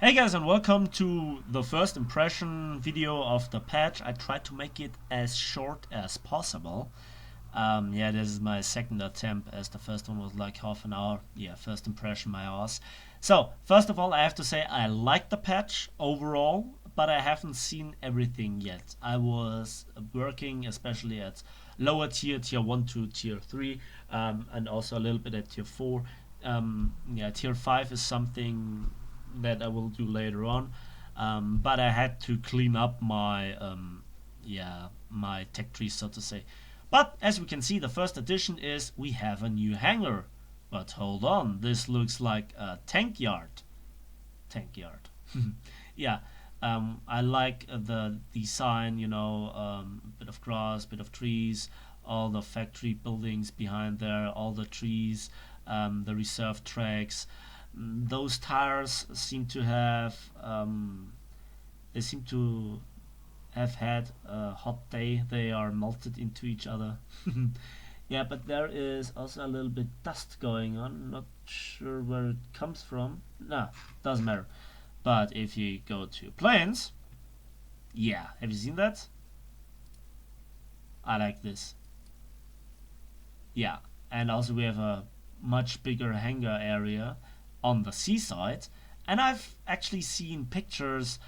Hey guys, and welcome to the first impression video of the patch. I tried to make it as short as possible. Yeah, this is my second attempt, as the first one was like half an hour. Yeah, first impression, my ass. So, first of all, I have to say I like the patch overall, but I haven't seen everything yet. I was working especially at lower tier 1 to tier 3, and also a little bit at tier 4. Yeah, tier 5 is something that I will do later on. But I had to clean up my my tech tree, so to say. But as we can see, the first addition is we have a new hangar. But hold on, this looks like a tank yard. Tank yard. Yeah, I like the design. Bit of grass, bit of trees, all the factory buildings behind there, all the trees, the reserve tracks. Those tires seem to have they seem to have had a hot day. They are melted into each other. Yeah, but there is also a little bit dust going on. Not sure where it comes from. Nah, doesn't matter. But if you go to planes, yeah, have you seen that? I like this. Yeah, and also we have a much bigger hangar area on the seaside, and I've actually seen pictures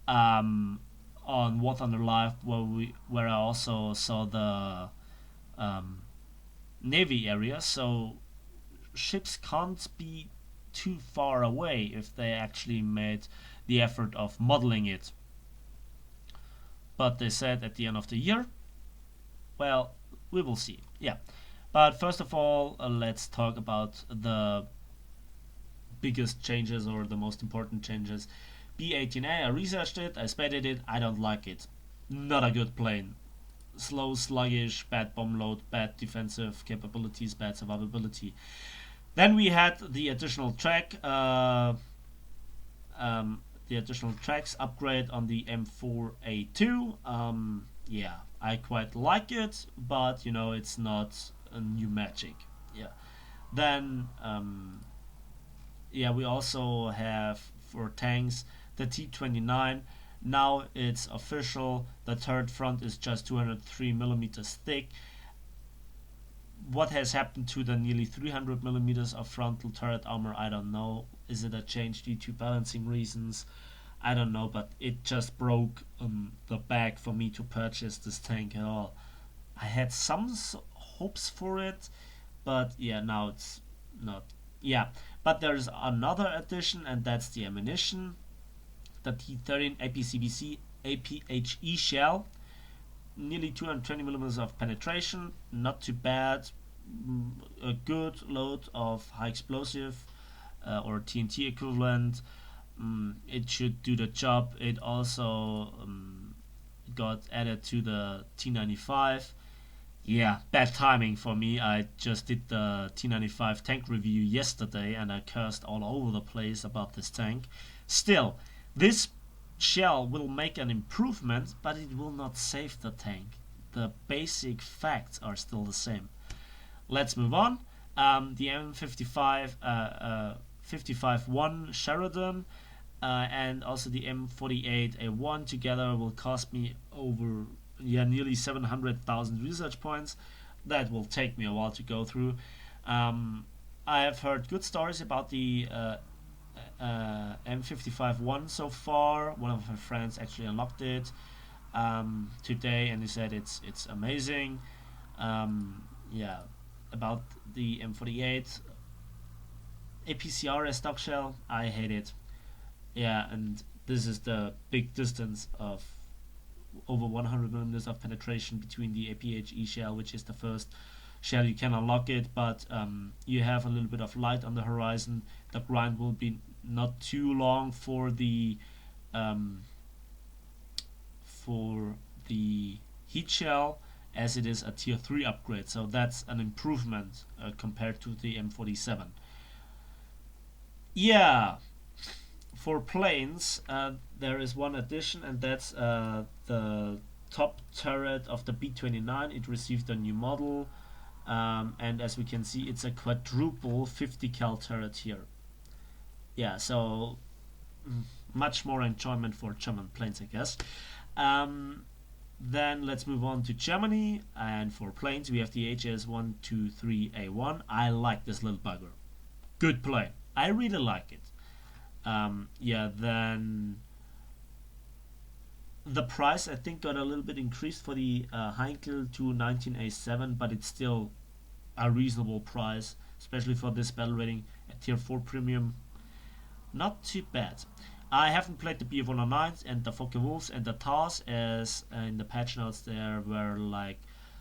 on What Under Life where I also saw the um, navy area, so ships can't be too far away if they actually made the effort of modeling it. But they said at the end of the year, well, we will see. Yeah, but first of all, let's talk about the biggest changes or the most important changes. B-18A, I researched it, I spotted it, I don't like it. Not a good plane. Slow, sluggish, bad bomb load, bad defensive capabilities, bad survivability. Then we had the additional track, the additional tracks upgrade on the M4A2. Yeah, I quite like it, but it's not a new magic. Yeah. Then yeah, we also have for tanks the T29. Now it's official. The turret front is just 203 millimeters thick. What has happened to the nearly 300 millimeters of frontal turret armor? I don't know. Is it a change due to balancing reasons? I don't know, but it just broke the bag for me to purchase this tank at all. I had some hopes for it, but yeah, now it's not. Yeah, but there's another addition, and that's the ammunition. The T13 APCBC APHE shell, nearly 220 millimeters of penetration, not too bad. A good load of high explosive or TNT equivalent. It should do the job. It also got added to the T95. Yeah, bad timing for me. I just did the T95 tank review yesterday and I cursed all over the place about this tank. Still, this shell will make an improvement, but it will not save the tank. The basic facts are still the same. Let's move on. The M55 55-1 Sheridan and also the M48A1 together will cost me over nearly 700,000 research points. That will take me a while to go through. I have heard good stories about the M55-1 so far. One of my friends actually unlocked it today, and he said it's amazing. Yeah, about the M48 APCR as stock shell, I hate it. Yeah, and this is the big distance of over 100 millimeters of penetration between the APHE shell, which is the first shell you can unlock it, but you have a little bit of light on the horizon. The grind will be not too long for the heat shell, as it is a tier 3 upgrade, so that's an improvement compared to the M47. Yeah, for planes, there is one addition, and that's the top turret of the B29. It received a new model, and as we can see, it's a quadruple 50 cal turret here. Yeah, so much more enjoyment for German planes, I guess. Um, then let's move on to Germany, and for planes we have the HS123A1. I like this little bugger. Good plane. I really like it. Yeah, then the price I think got a little bit increased for the Heinkel 219A7, but it's still a reasonable price, especially for this battle rating at tier 4 premium. Not too bad. I haven't played the BF-109s and the Focke-Wulfs and the TARs, as in the patch notes there were like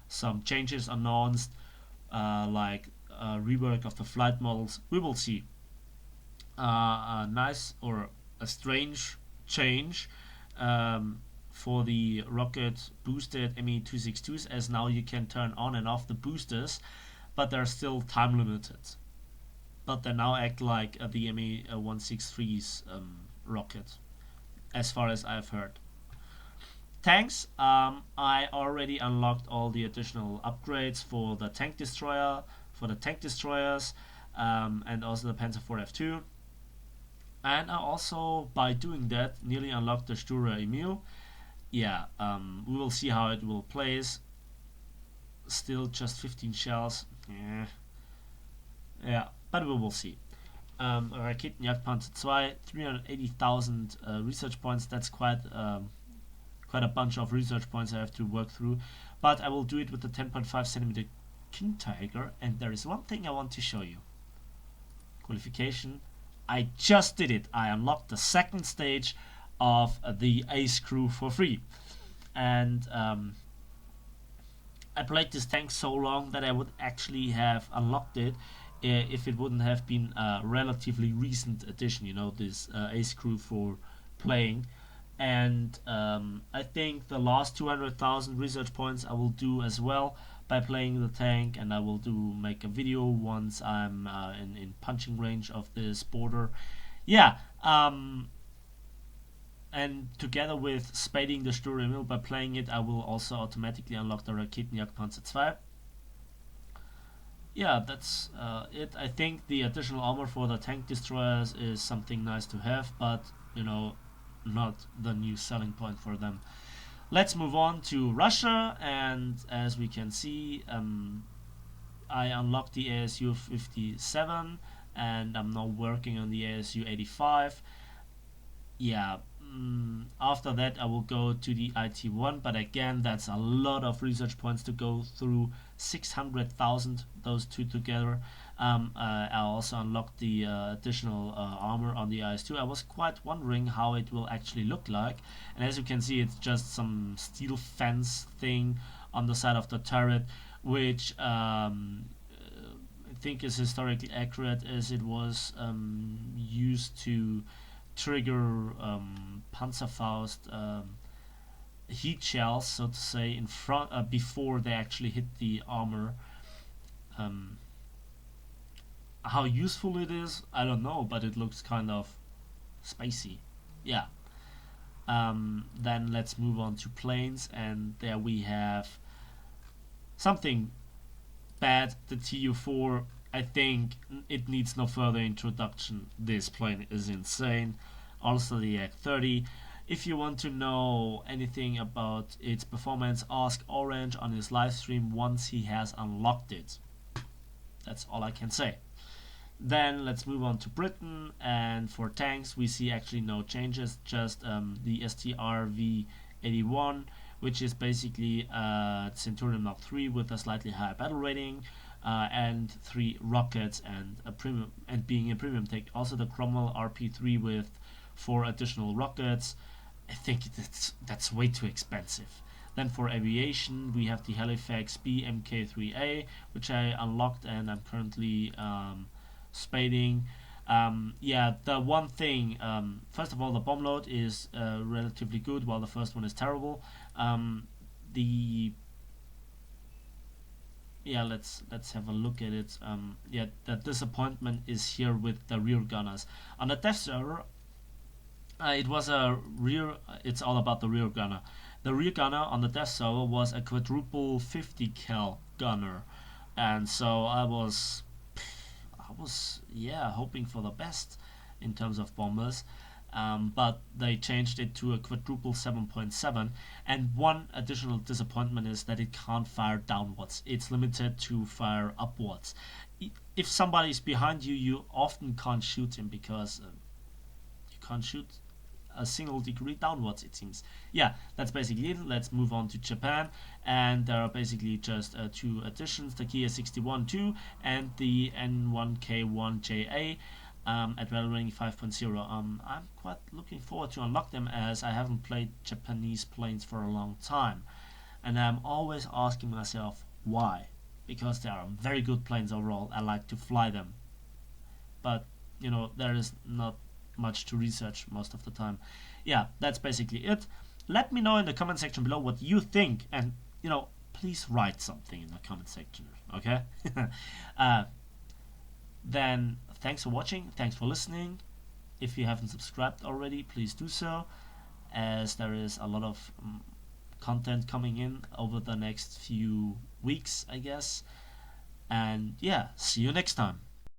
some changes announced, like rework of the flight models. We will see. A nice or a strange change for the rocket boosted Me262s, as now you can turn on and off the boosters, but they're still time limited. But they now act like the Me163's rocket, as far as I've heard. Tanks, I already unlocked all the additional upgrades for the tank destroyer, for the tank destroyers, and also the Panzer IV F2. And I also, by doing that, nearly unlocked the Stura Emil. Yeah, we will see how it will place. Still just 15 shells. Yeah, but we will see. Raketenjagdpanzer 2, 380,000 research points. That's quite a bunch of research points I have to work through. But I will do it with the 10.5 centimeter King Tiger. And there is one thing I want to show you. Qualification. I just did it. I unlocked the second stage of the Ace crew for free. And I played this tank so long that I would actually have unlocked it if it wouldn't have been a relatively recent addition, you know, this Ace crew for playing. And I think the last 200,000 research points I will do as well by playing the tank, and I will make a video once I'm in punching range of this border. Yeah, and together with spading the Sture Emil by playing it, I will also automatically unlock the Raketenjagdpanzer 2. Yeah, that's it. I think the additional armor for the tank destroyers is something nice to have, but you know, not the new selling point for them. Let's move on to Russia, and as we can see, I unlocked the ASU 57, and I'm now working on the ASU 85. Yeah, after that I will go to the IT1, but again that's a lot of research points to go through. 600,000 those two together. I also unlocked the additional armor on the IS-2. I was quite wondering how it will actually look like, and as you can see, it's just some steel fence thing on the side of the turret, which I think is historically accurate, as it was used to trigger Panzerfaust heat shells, so to say, in front before they actually hit the armor. How useful it is, I don't know, but it looks kind of spacey. Yeah. Then let's move on to planes, and there we have something bad. The Tu-4, I think it needs no further introduction. This plane is insane. Also the Yak-30. If you want to know anything about its performance, ask Orange on his live stream once he has unlocked it. That's all I can say. Then let's move on to Britain, and for tanks we see actually no changes, just the STR-V81, which is basically Centurion Mark III with a slightly higher battle rating, and 3 rockets and a premium, and being a premium tank. Also the Cromwell RP3 with 4 additional rockets. I think that's way too expensive. Then for aviation we have the Halifax B Mk3A, which I unlocked and I'm currently spading. Yeah, the one thing, first of all, the bomb load is relatively good, while the first one is terrible. Yeah, let's have a look at it. Yeah, the disappointment is here with the rear gunners on the dev server. It's all about the rear gunner. The rear gunner on the dev server was a quadruple 50 cal gunner, and so I was hoping for the best in terms of bombers. but they changed it to a quadruple 7.7. And one additional disappointment is that it can't fire downwards. It's limited to fire upwards. If somebody is behind you, you often can't shoot him because you can't shoot a single degree downwards, it seems. Yeah, that's basically it. Let's move on to Japan, and there are basically just two additions: the Kia 61-2 and the N1K1JA at value rating 5.0. I'm quite looking forward to unlock them, as I haven't played Japanese planes for a long time, and I'm always asking myself why. Because they are very good planes overall. I like to fly them, but there is not much to research most of the time. Yeah, that's basically it. Let me know in the comment section below what you think, and please write something in the comment section, okay? Then thanks for watching, thanks for listening. If you haven't subscribed already, please do so, as there is a lot of content coming in over the next few weeks, I guess. And yeah, see you next time.